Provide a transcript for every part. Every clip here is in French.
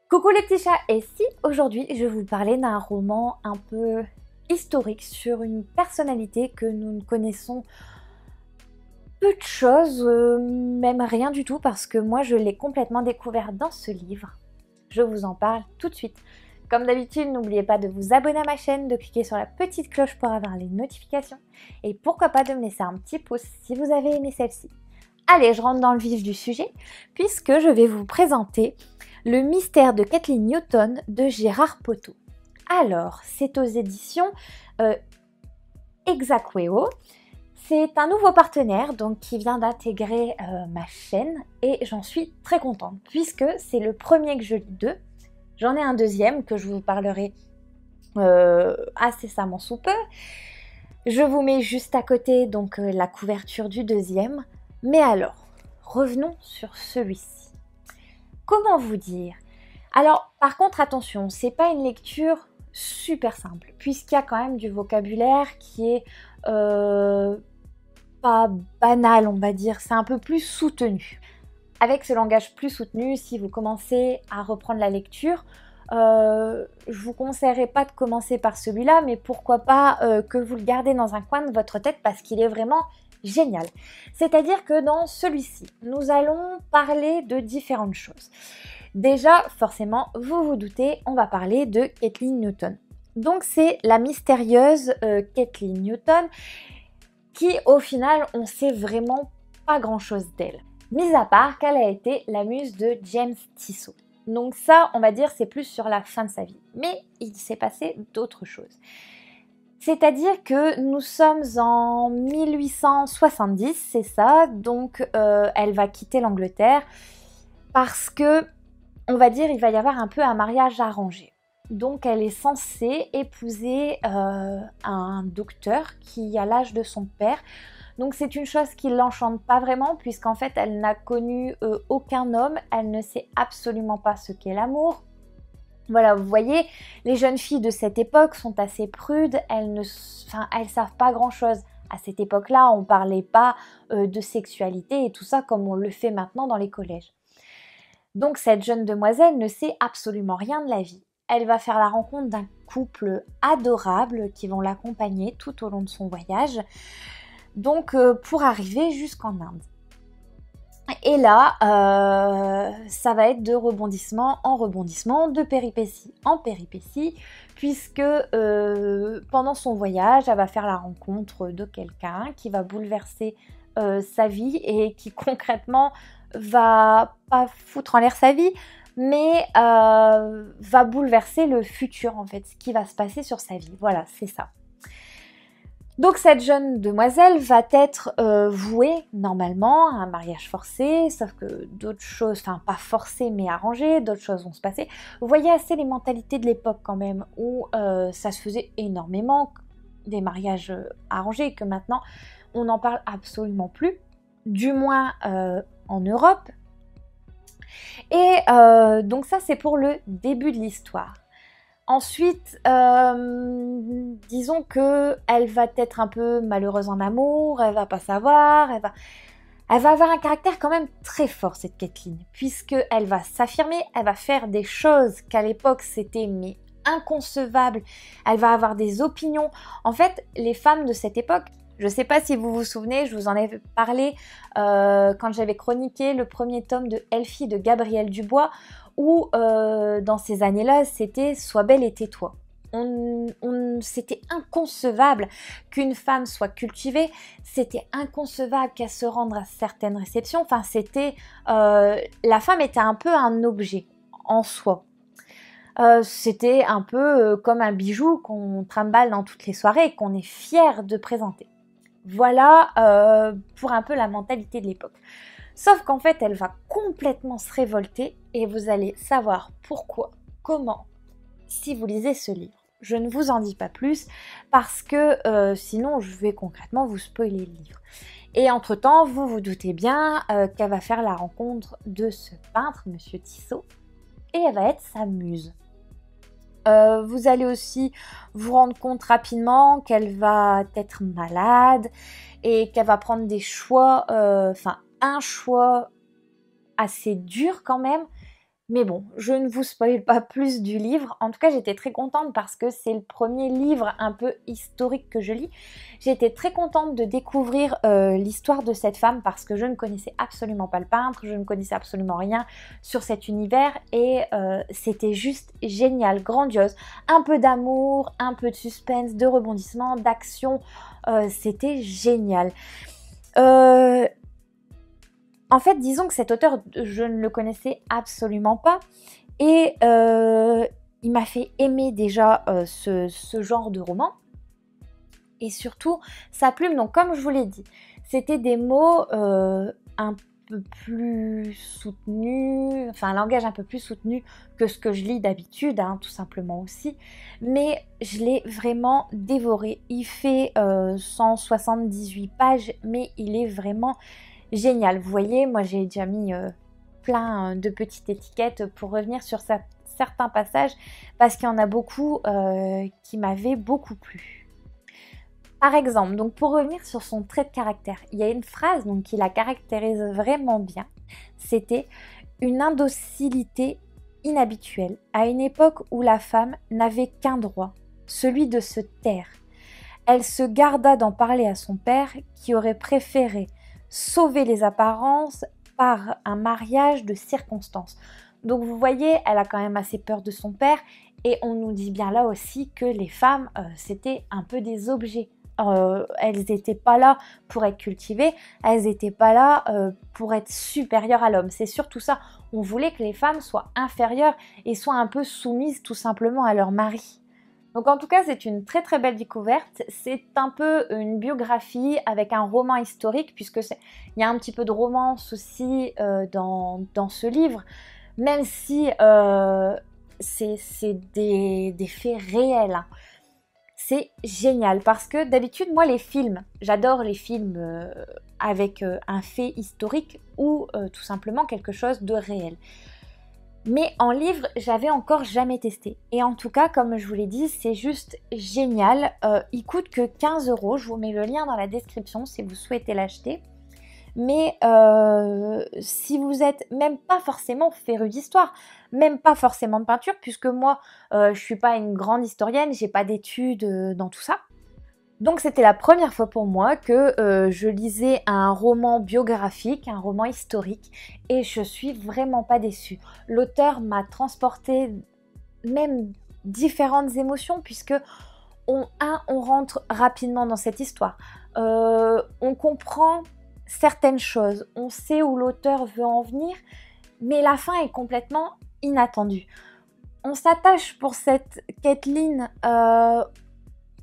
Coucou les petits chats, et si aujourd'hui je vais vous parler d'un roman un peu historique sur une personnalité que nous ne connaissons peu de choses, même rien du tout, parce que moi je l'ai complètement découvert dans ce livre. Je vous en parle tout de suite. Comme d'habitude, n'oubliez pas de vous abonner à ma chaîne, de cliquer sur la petite cloche pour avoir les notifications, et pourquoi pas de me laisser un petit pouce si vous avez aimé celle-ci. Allez, je rentre dans le vif du sujet, puisque je vais vous présenter Le mystère de Kathleen Newton de Gérard Poteau. Alors, c'est aux éditions Exacweo. C'est un nouveau partenaire donc qui vient d'intégrer ma chaîne et j'en suis très contente puisque c'est le premier que je lis d'eux. J'en ai un deuxième que je vous parlerai incessamment sous peu. Je vous mets juste à côté donc la couverture du deuxième. Mais alors, revenons sur celui-ci. Comment vous dire? Alors, par contre, attention, c'est pas une lecture super simple, puisqu'il y a quand même du vocabulaire qui est pas banal, on va dire, c'est un peu plus soutenu. Avec ce langage plus soutenu, si vous commencez à reprendre la lecture, je vous conseillerais pas de commencer par celui-là, mais pourquoi pas que vous le gardez dans un coin de votre tête parce qu'il est vraiment génial. C'est-à-dire que dans celui-ci, nous allons parler de différentes choses. Déjà, forcément, vous vous doutez, on va parler de Kathleen Newton. Donc c'est la mystérieuse Kathleen Newton qui, au final, on sait vraiment pas grand-chose d'elle. Mis à part qu'elle a été la muse de James Tissot. Donc ça, on va dire, c'est plus sur la fin de sa vie. Mais il s'est passé d'autres choses. C'est-à-dire que nous sommes en 1870, c'est ça, donc elle va quitter l'Angleterre parce que, on va dire, il va y avoir un peu un mariage arrangé. Donc elle est censée épouser un docteur qui a l'âge de son père. Donc c'est une chose qui ne l'enchante pas vraiment puisqu'en fait elle n'a connu aucun homme, elle ne sait absolument pas ce qu'est l'amour. Voilà, vous voyez, les jeunes filles de cette époque sont assez prudes, elles savent pas grand-chose. À cette époque-là, on parlait pas de sexualité et tout ça comme on le fait maintenant dans les collèges. Donc cette jeune demoiselle ne sait absolument rien de la vie. Elle va faire la rencontre d'un couple adorable qui vont l'accompagner tout au long de son voyage, donc pour arriver jusqu'en Inde. Et là, ça va être de rebondissement en rebondissement, de péripétie en péripétie, puisque pendant son voyage, elle va faire la rencontre de quelqu'un qui va bouleverser sa vie et qui concrètement va pas foutre en l'air sa vie, mais va bouleverser le futur en fait, ce qui va se passer sur sa vie. Voilà, c'est ça. Donc cette jeune demoiselle va être vouée normalement à un mariage forcé, sauf que d'autres choses, enfin pas forcé mais arrangé, d'autres choses vont se passer. Vous voyez assez les mentalités de l'époque quand même, où ça se faisait énormément, des mariages arrangés, que maintenant on n'en parle absolument plus, du moins en Europe. Et donc ça c'est pour le début de l'histoire. Ensuite, disons qu'elle va être un peu malheureuse en amour, elle va pas savoir, elle va avoir un caractère quand même très fort cette Kathleen, puisqu'elle va s'affirmer, elle va faire des choses qu'à l'époque c'était mais inconcevable, elle va avoir des opinions. En fait, les femmes de cette époque, je ne sais pas si vous vous souvenez, je vous en ai parlé quand j'avais chroniqué le premier tome de Elfie de Gabrielle Dubois, où dans ces années-là, c'était « Sois belle et tais-toi ». C'était inconcevable qu'une femme soit cultivée, c'était inconcevable qu'elle se rende à certaines réceptions, enfin c'était... la femme était un peu un objet en soi. C'était un peu comme un bijou qu'on trimballe dans toutes les soirées et qu'on est fier de présenter. Voilà pour un peu la mentalité de l'époque. Sauf qu'en fait, elle va complètement se révolter et vous allez savoir pourquoi, comment, si vous lisez ce livre. Je ne vous en dis pas plus parce que sinon je vais concrètement vous spoiler le livre. Et entre-temps, vous vous doutez bien qu'elle va faire la rencontre de ce peintre, Monsieur Tissot, et elle va être sa muse. Vous allez aussi vous rendre compte rapidement qu'elle va être malade et qu'elle va prendre des choix, un choix assez dur quand même, Mais bon, je ne vous spoil pas plus du livre. En tout cas, j'étais très contente parce que c'est le premier livre un peu historique que je lis. J'étais très contente de découvrir l'histoire de cette femme parce que je ne connaissais absolument pas le peintre, je ne connaissais absolument rien sur cet univers et c'était juste génial, grandiose. Un peu d'amour, un peu de suspense, de rebondissement, d'action, c'était génial. En fait, disons que cet auteur, je ne le connaissais absolument pas et il m'a fait aimer déjà ce genre de roman et surtout sa plume. Donc comme je vous l'ai dit, c'était des mots un peu plus soutenus, enfin un langage un peu plus soutenu que ce que je lis d'habitude, hein, tout simplement aussi. Mais je l'ai vraiment dévoré. Il fait 178 pages, mais il est vraiment génial. Vous voyez, moi j'ai déjà mis plein de petites étiquettes pour revenir sur certains passages parce qu'il y en a beaucoup qui m'avaient beaucoup plu. Par exemple, donc pour revenir sur son trait de caractère, il y a une phrase donc, qui la caractérise vraiment bien. C'était une indocilité inhabituelle à une époque où la femme n'avait qu'un droit, celui de se taire. Elle se garda d'en parler à son père qui aurait préféré sauver les apparences par un mariage de circonstances. Donc vous voyez, elle a quand même assez peur de son père et on nous dit bien là aussi que les femmes, c'était un peu des objets. Elles n'étaient pas là pour être cultivées, elles n'étaient pas là pour être supérieures à l'homme. C'est surtout ça, on voulait que les femmes soient inférieures et soient un peu soumises tout simplement à leur mari. Donc en tout cas, c'est une très très belle découverte. C'est un peu une biographie avec un roman historique, puisque il y a un petit peu de romance aussi dans ce livre, même si c'est des faits réels. Hein. C'est génial, parce que d'habitude, moi, les films, j'adore les films avec un fait historique ou tout simplement quelque chose de réel. Mais en livre, j'avais encore jamais testé. Et en tout cas, comme je vous l'ai dit, c'est juste génial. Il coûte que 15 €. Je vous mets le lien dans la description si vous souhaitez l'acheter. Mais si vous êtes même pas forcément féru d'histoire, même pas forcément de peinture, puisque moi, je suis pas une grande historienne, j'ai pas d'études dans tout ça. Donc c'était la première fois pour moi que je lisais un roman biographique, un roman historique, et je suis vraiment pas déçue. L'auteur m'a transporté même différentes émotions puisque on rentre rapidement dans cette histoire. On comprend certaines choses, on sait où l'auteur veut en venir, mais la fin est complètement inattendue. On s'attache pour cette Caitlin.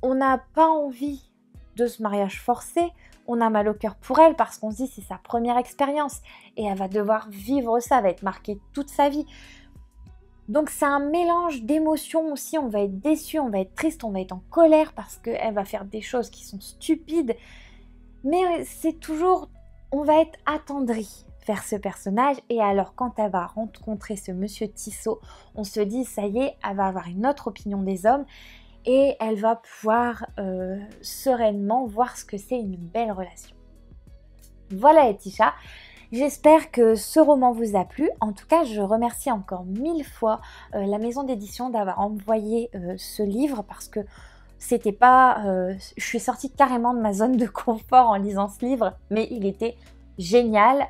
On n'a pas envie de ce mariage forcé, on a mal au cœur pour elle parce qu'on se dit c'est sa première expérience et elle va devoir vivre ça, elle va être marquée toute sa vie. Donc c'est un mélange d'émotions aussi, on va être déçu, on va être triste, on va être en colère parce qu'elle va faire des choses qui sont stupides, mais c'est toujours, on va être attendri vers ce personnage et alors quand elle va rencontrer ce monsieur Tissot, on se dit ça y est, elle va avoir une autre opinion des hommes et elle va pouvoir sereinement voir ce que c'est une belle relation. Voilà Etisha, j'espère que ce roman vous a plu. En tout cas, je remercie encore 1000 fois la maison d'édition d'avoir envoyé ce livre parce que c'était pas... je suis sortie carrément de ma zone de confort en lisant ce livre, mais il était génial.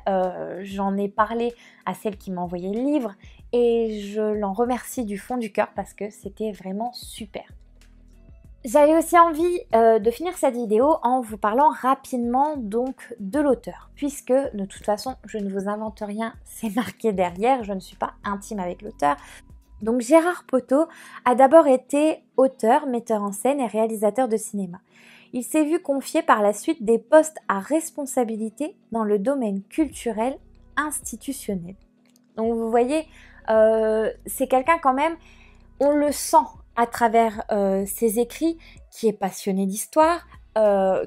J'en ai parlé à celle qui m'a envoyé le livre et je l'en remercie du fond du cœur parce que c'était vraiment super. J'avais aussi envie de finir cette vidéo en vous parlant rapidement donc de l'auteur, puisque de toute façon je ne vous invente rien, c'est marqué derrière, je ne suis pas intime avec l'auteur. Donc Gérard Poteau a d'abord été auteur, metteur en scène et réalisateur de cinéma. Il s'est vu confier par la suite des postes à responsabilité dans le domaine culturel institutionnel. Donc vous voyez, c'est quelqu'un quand même, on le sent à travers ses écrits, qui est passionné d'histoire,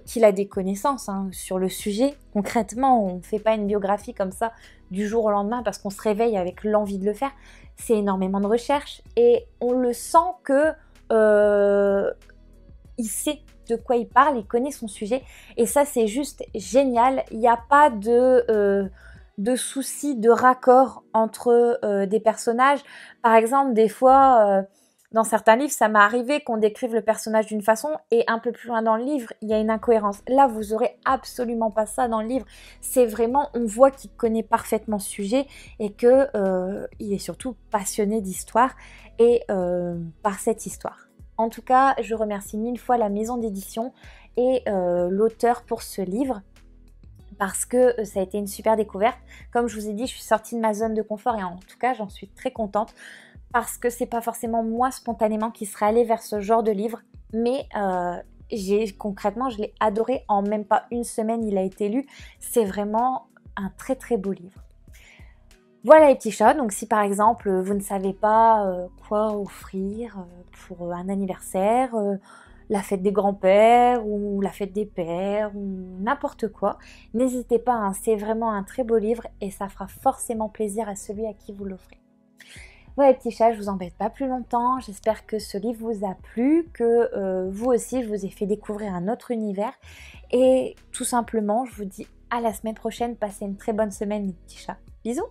qu'il a des connaissances sur le sujet. Concrètement, on ne fait pas une biographie comme ça du jour au lendemain parce qu'on se réveille avec l'envie de le faire. C'est énormément de recherche et on le sent que il sait de quoi il parle, il connaît son sujet et ça c'est juste génial. Il n'y a pas de de soucis de raccord entre des personnages. Par exemple, des fois, dans certains livres, ça m'est arrivé qu'on décrive le personnage d'une façon et un peu plus loin dans le livre, il y a une incohérence. Là, vous aurez absolument pas ça dans le livre. C'est vraiment, on voit qu'il connaît parfaitement ce sujet et que il est surtout passionné d'histoire et par cette histoire. En tout cas, je remercie 1000 fois la maison d'édition et l'auteur pour ce livre, parce que ça a été une super découverte. Comme je vous ai dit, je suis sortie de ma zone de confort et en tout cas, j'en suis très contente parce que c'est pas forcément moi spontanément qui serais allée vers ce genre de livre, mais concrètement, je l'ai adoré. En même pas une semaine, il a été lu. C'est vraiment un très très beau livre. Voilà les petits chats, donc si par exemple vous ne savez pas quoi offrir pour un anniversaire, la fête des grands-pères ou la fête des pères ou n'importe quoi, n'hésitez pas, hein, c'est vraiment un très beau livre et ça fera forcément plaisir à celui à qui vous l'offrez. Voilà les petits chats, je vous embête pas plus longtemps, j'espère que ce livre vous a plu, que vous aussi je vous ai fait découvrir un autre univers et tout simplement je vous dis à la semaine prochaine, passez une très bonne semaine les petits chats. Bisous!